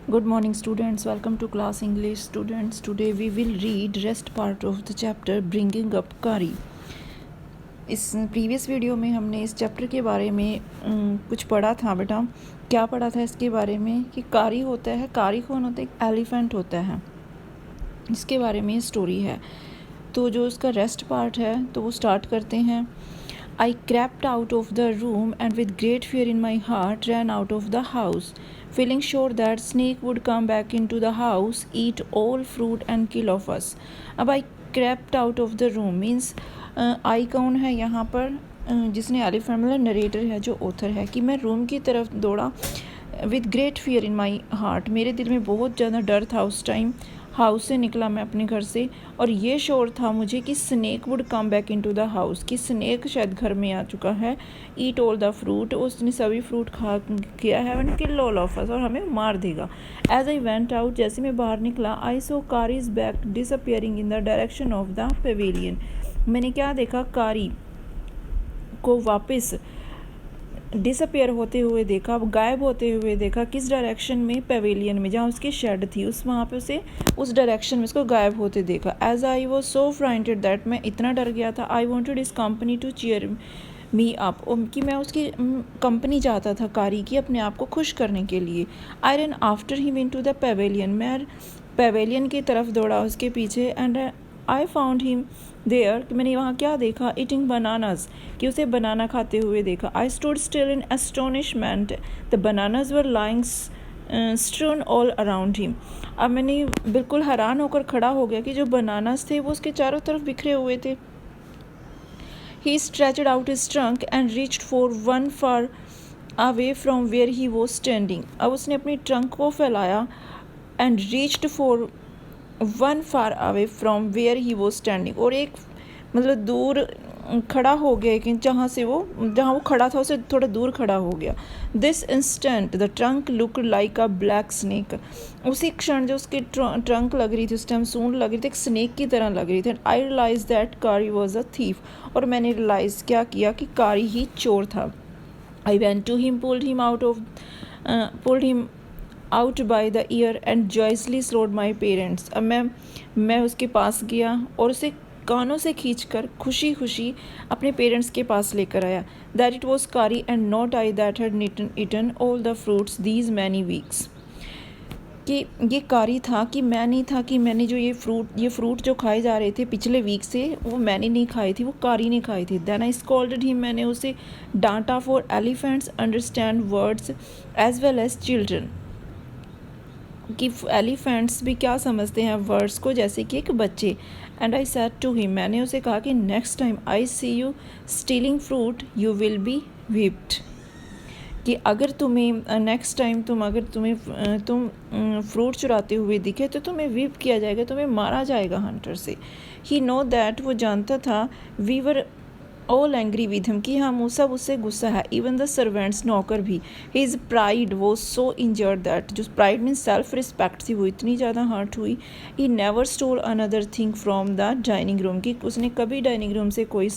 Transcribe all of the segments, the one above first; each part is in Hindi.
Good morning students, welcome to class English students. Today we will read rest part of the chapter bringing up Kari. इस प्रीवियस वीडियो में हमने इस चैप्टर के बारे में कुछ पढ़ा था बेटा। क्या पढ़ा था इसके बारे में कि कारी होता है, कारी कौन होता है, एक एलिफेंट होता है, इसके बारे में स्टोरी है। तो जो उसका रेस्ट पार्ट है तो वो स्टार्ट करते हैं। I crept out of the room and with great fear in my heart ran out of the house, feeling sure that snake would come back into the house, eat all fruit and kill of us. अब I crept out of the room means I कौन है यहाँ पर, जिसने एलिफेंट मतलब नरेटर है, जो ऑथर है, कि मैं रूम की तरफ दौड़ा with great fear in my heart, मेरे दिल में बहुत ज़्यादा डर था उस टाइम। हाउस से निकला मैं अपने घर से और ये श्योर था मुझे कि snake would come back into the house, कि स्नेक शायद घर में आ चुका है। ईट ऑल द फ्रूट, उसने सभी फ्रूट खा किया है, and kill all of us, और हमें मार देगा। एज आई वेंट आउट, जैसे मैं बाहर निकला, I saw Kari's back disappearing in the direction of the pavilion. मैंने क्या देखा, कारी को वापस डिसअपियर होते हुए देखा, गायब होते हुए देखा। किस डायरेक्शन में, पेविलियन में, जहाँ उसकी शेड थी, उस वहाँ पे उसे उस डायरेक्शन में उसको गायब होते देखा। As I was so frightened that, मैं इतना डर गया था। I wanted his company to cheer me up, कि मैं उसकी कंपनी चाहता था, कारी की, अपने आप को खुश करने के लिए। I run after him into the pavilion, मैं पेविलियन की तरफ दौड़ा उसके पीछे। And I found him there, कि मैंने वहाँ क्या देखा, ईटिंग बनानाज, कि उसे बनाना खाते हुए देखा। I stood still in astonishment, the bananas were lying strewn all around him. अब मैंने बिल्कुल हैरान होकर खड़ा हो गया कि जो बनानाज थे वो उसके चारों तरफ बिखरे हुए थे। He stretched out his trunk and reached for one far away from where he was standing. अब उसने अपनी ट्रंक को फैलाया and reached for one far away from where he was standing, और एक मतलब दूर खड़ा हो गया, कि जहाँ वो खड़ा था उसे थोड़ा दूर खड़ा हो गया। This instant the trunk look like a black snake, उसी क्षण जो उसकी ट्रंक लग रही थी, उस टाइम सूंड लग रही थी, एक स्नेक की तरह लग रही थी। आई रियलाइज दैट कारी वॉज अ थीफ, और मैंने रियलाइज़ क्या किया कि कारी ही चोर था। I went to him, pulled him out by the ear and joyously showed my parents. अब मैं उसके पास गया और उसे कानों से खींचकर खुशी खुशी अपने पेरेंट्स के पास लेकर आया। That it was Kari and not I that had eaten all the fruits these many weeks, कि ये कारी था, कि मैं नहीं था, कि मैंने जो ये फ्रूट जो खाए जा रहे थे पिछले वीक से, वो मैंने नहीं खाई थी, वो कारी ने खाई थी। देन आई स्कॉल्डेड हिम, मैंने उसे डांटा। For elephants understand words as well as children, कि एलिफेंट्स भी क्या समझते हैं वर्ड्स को, जैसे कि एक बच्चे। And I said to him, मैंने उसे कहा कि next time I see you stealing fruit you will be whipped, कि अगर तुम्हें नेक्स्ट टाइम तुम फ्रूट चुराते हुए दिखे तो तुम्हें व्हिप किया जाएगा, तुम्हें मारा जाएगा हंटर से। ही नो दैट, वो जानता था, we were all angry with him, कि हम सब उससे गुस्सा है। इवन द सर्वेंट्स, नौकर भी। His pride was so injured that, जो प्राइड मीन सेल्फ रिस्पेक्ट थी, वो इतनी ज़्यादा हर्ट हुई। He never stole another thing from the dining room, कि उसने कभी डाइनिंग रूम से कोई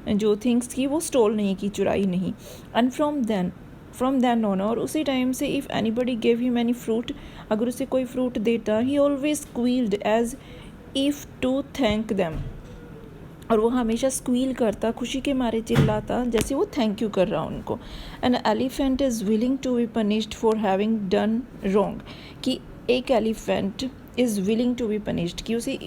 जो थिंग्स की वो स्टोल नहीं की, चुराई नहीं। एंड फ्रॉम देन ऑन, और उसी टाइम से if anybody give him any fruit, अगर उसे कोई फ्रूट देता, he always squealed as if to thank them, और वो हमेशा स्क्वील करता, खुशी के मारे चिल्लाता, जैसे वो थैंक यू कर रहा उनको। An elephant is willing to be punished for having done wrong, कि एक elephant is willing to be punished, कि उसे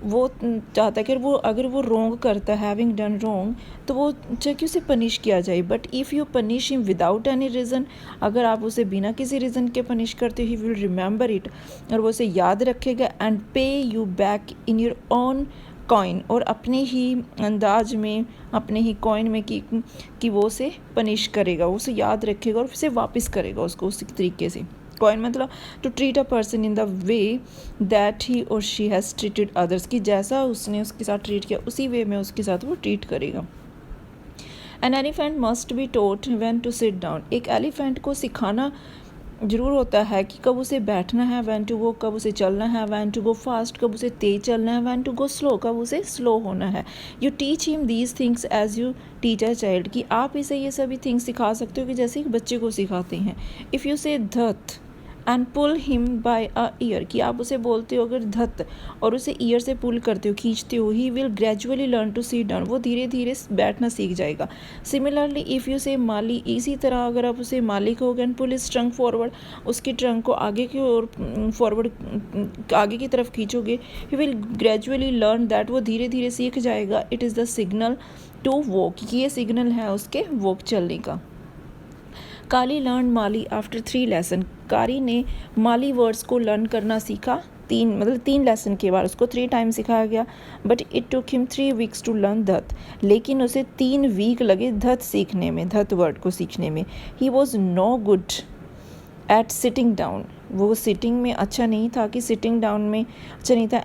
वो चाहता है कि अगर वो रॉन्ग करता है, हैविंग डन रॉन्ग, तो वो चाहे कि उसे पनिश किया जाए। But if you punish him without any reason, अगर आप उसे बिना किसी रीज़न के पनिश करते हो, ही विल रिमेंबर इट, और वो उसे याद रखेगा। एंड पे you back in your own coin, और अपने ही अंदाज में, अपने ही कॉइन में, कि वो उसे पनिश करेगा, उसे याद रखेगा और उसे वापस करेगा उसको उसी तरीके से। कॉइन मतलब to treat a person in the way that he और शी हैज़ ट्रीटेड अदर्स, कि जैसा उसने उसके साथ ट्रीट किया उसी वे में उसके साथ वो ट्रीट करेगा। An elephant must be taught when to sit down, एक एलिफेंट को सिखाना ज़रूर होता है कि कब उसे बैठना है, वैन टू गो, कब उसे चलना है, वैन टू गो फास्ट, कब उसे तेज़ चलना है, वैन टू गो स्लो, कब उसे स्लो होना है। You teach him these things as you teach a child, कि आप इसे ये सभी थिंग्स सिखा सकते हो कि जैसे एक बच्चे को सिखाते हैं। इफ़ यू से धत and pull him by a ear, कि आप उसे बोलते हो अगर धत और उसे ईयर से पुल करते हो, खींचते हो, he will gradually learn to sit down, वो धीरे धीरे बैठना सीख जाएगा। सिमिलरली इफ़ यू से माली, इसी तरह अगर आप उसे माली कहोगे and pull his trunk forward, उसकी ट्रंक को आगे की ओर फॉरवर्ड आगे की तरफ खींचोगे, he will gradually learn that, वो धीरे धीरे सीख जाएगा। It is the signal to walk, ये सिग्नल है उसके वॉक चलने का। काली लर्न माली आफ्टर 3 लेसन, कारी ने माली वर्ड्स को लर्न करना सीखा 3 लेसन के बाद, उसको 3 टाइम सिखाया गया। But it took him 3 weeks to learn धत, लेकिन उसे 3 वीक लगे धत सीखने में, धत वर्ड को सीखने में। He was no good at sitting down, वो सिटिंग में अच्छा नहीं था, कि सिटिंग डाउन में अच्छा नहीं था।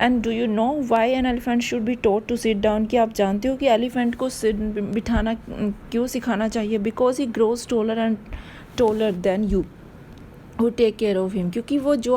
And do you know why an elephant should be taught to sit down, कि आप जानते हो कि एलिफेंट को बिठाना क्यों सिखाना चाहिए? Because he grows taller and taller than you who take care of him, क्योंकि वो जो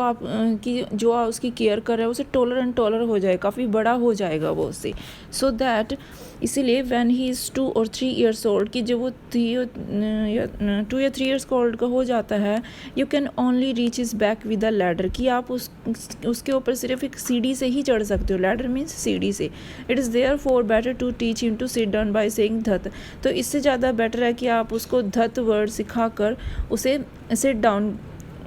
उसकी केयर कर रहा है उसे टॉलर एंड टॉलर हो जाए, काफ़ी बड़ा हो जाएगा वो उससे। सो दैट इसीलिए when he is 2 or 3 years old, कि जब वो 2 या 3 years ओल्ड का हो जाता है, you can only reach his back with a ladder, कि आप उसके ऊपर सिर्फ एक सीढ़ी से ही चढ़ सकते हो। लैडर मीन्स सीढ़ी से। It is there for better to teach him to sit down by saying धत, तो इससे ज़्यादा बेटर है कि आप उसको धत वर्ड सिखा कर उसे सिट डाउन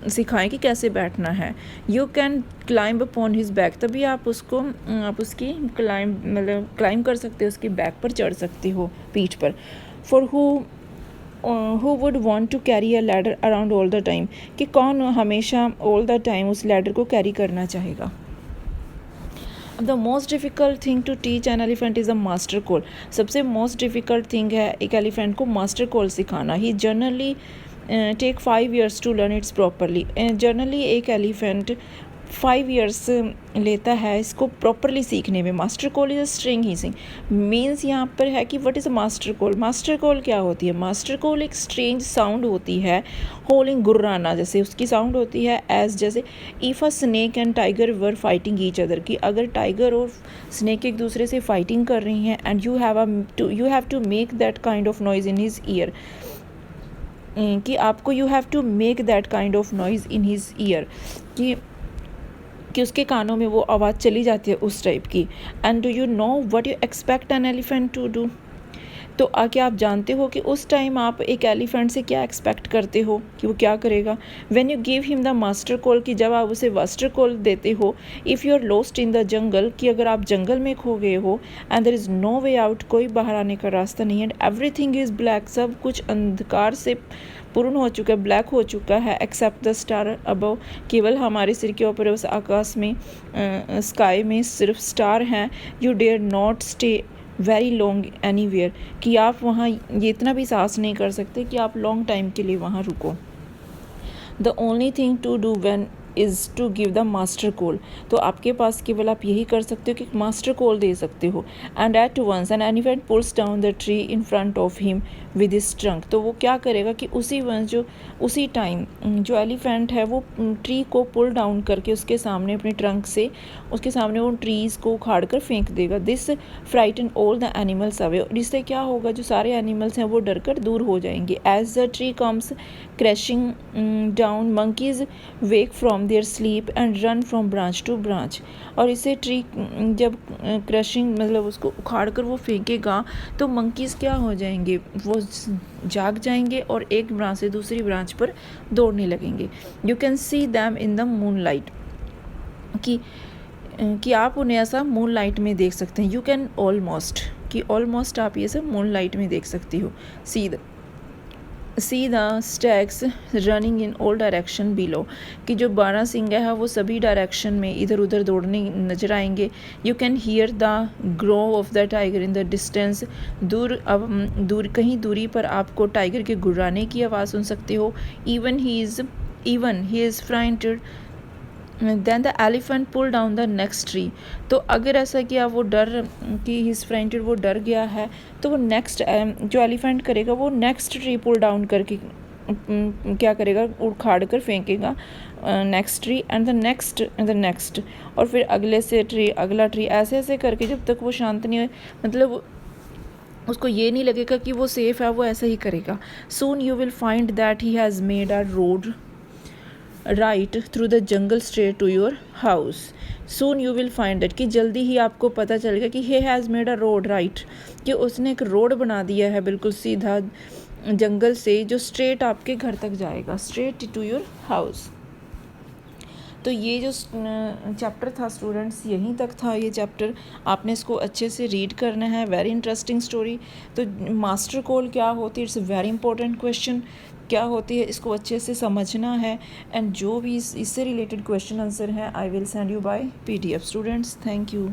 सिखाएं कि कैसे बैठना है। You can climb upon his back, तभी आप उसकी क्लाइंब कर सकते हो, उसकी बैक पर चढ़ सकते हो, पीठ पर। For who would want to carry a ladder around all the time, कि कौन हमेशा ऑल द टाइम उस लैडर को कैरी करना चाहेगा। The most difficult thing to teach an elephant is a master call, सबसे मोस्ट डिफ़िकल्ट थिंग है एक एलिफेंट को मास्टर कॉल सिखाना। He generally take 5 years to learn its properly, generally एक एलिफेंट 5 years लेता है इसको प्रॉपरली सीखने में। Master call is a string hissing, means यहाँ पर है कि what is a master call. Master call क्या होती है? मास्टर कॉल एक स्ट्रेंज साउंड होती है, होलिंग, गुर्राना जैसे उसकी साउंड होती है, एज जैसे if a snake and tiger were fighting each other, कि अगर टाइगर और स्नेक एक दूसरे से फाइटिंग कर रही हैं, and you have to make that kind of noise in his ear, कि आपको you have to make that kind of noise in his ear, कि उसके कानों में वो आवाज़ चली जाती है उस टाइप की। And do you know what you expect an elephant to do, तो क्या आप जानते हो कि उस टाइम आप एक एलिफेंट से क्या एक्सपेक्ट करते हो कि वो क्या करेगा? When you give him the master call, कि जब आप उसे मास्टर कॉल देते हो। If you are lost in the jungle, कि अगर आप जंगल में खो गए हो, and there is no way out, कोई बाहर आने का रास्ता नहीं है, एंड एवरीथिंग इज़ ब्लैक, सब कुछ अंधकार से पूर्ण हो चुका है, ब्लैक हो चुका है, एक्सेप्ट द स्टार अबव, केवल हमारे सिर के ऊपर उस आकाश में स्काई में सिर्फ स्टार हैं। You dare not stay very long anywhere, कि आप वहाँ ये इतना भी साहस नहीं कर सकते कि आप लॉन्ग टाइम के लिए वहाँ रुको। The only thing to do when is to give the master call, तो आपके पास केवल आप यही कर सकते हो कि मास्टर कॉल दे सकते हो। And at once an elephant pulls down the tree in front of him with his trunk, तो वो क्या करेगा कि उसी टाइम जो एलिफेंट है वो ट्री को पुल डाउन करके उसके सामने अपने ट्रंक से उसके सामने वो ट्रीज़ को उखाड़ कर फेंक देगा। This frighten all the animals away, और इससे क्या होगा, जो सारे एनिमल्स हैं वो डर कर दूर हो जाएंगे। As the tree comes crashing down, monkeys wake from their sleep and run from branch to branch, और इसे ट्री जब क्रशिंग उसको उखाड़ कर वो फेंकेगा तो मंकीज़ क्या हो जाएंगे, वो जाग जाएंगे और एक ब्रांच से दूसरी ब्रांच पर दौड़ने लगेंगे। You can see them in the moon light, कि आप उन्हें ऐसा मून लाइट में देख सकते हैं। यू कैन ऑलमोस्ट आप ये सब मून लाइट में देख सकती हो। See the stags running in all direction below, कि जो बारहसिंगा है वो सभी डायरेक्शन में इधर उधर दौड़ने नजर आएंगे। You can hear the grow of the tiger in the distance, कहीं दूरी पर आपको टाइगर के गुर्राने की आवाज़ सुन सकते हो। Even he is frightened then the elephant pull down the next tree, तो अगर ऐसा किया वो वो डर गया है, तो वो नेक्स्ट जो एलिफेंट करेगा वो नेक्स्ट ट्री पुल डाउन करके क्या करेगा, उखाड़ कर फेंकेगा next tree and the next, और फिर अगला ट्री ऐसे करके जब तक वो शांत नहीं हो, उसको ये नहीं लगेगा कि वो सेफ़ है, वो ऐसा ही करेगा। Soon you will find that he has made a road right through the jungle straight to your house. Soon you will find it, कि जल्दी ही आपको पता चलेगा कि he has made a road, right, कि उसने एक रोड बना दिया है बिल्कुल सीधा जंगल से, जो स्ट्रेट आपके घर तक जाएगा, स्ट्रेट टू योर हाउस। तो ये जो चैप्टर था स्टूडेंट्स, यहीं तक था ये चैप्टर। आपने इसको अच्छे से रीड करना है, वेरी इंटरेस्टिंग स्टोरी। तो मास्टर कोल क्या होती है, it's a very important question, क्या होती है इसको अच्छे से समझना है। एंड जो भी इससे रिलेटेड क्वेश्चन आंसर है, I will send you by PDF students. Thank you.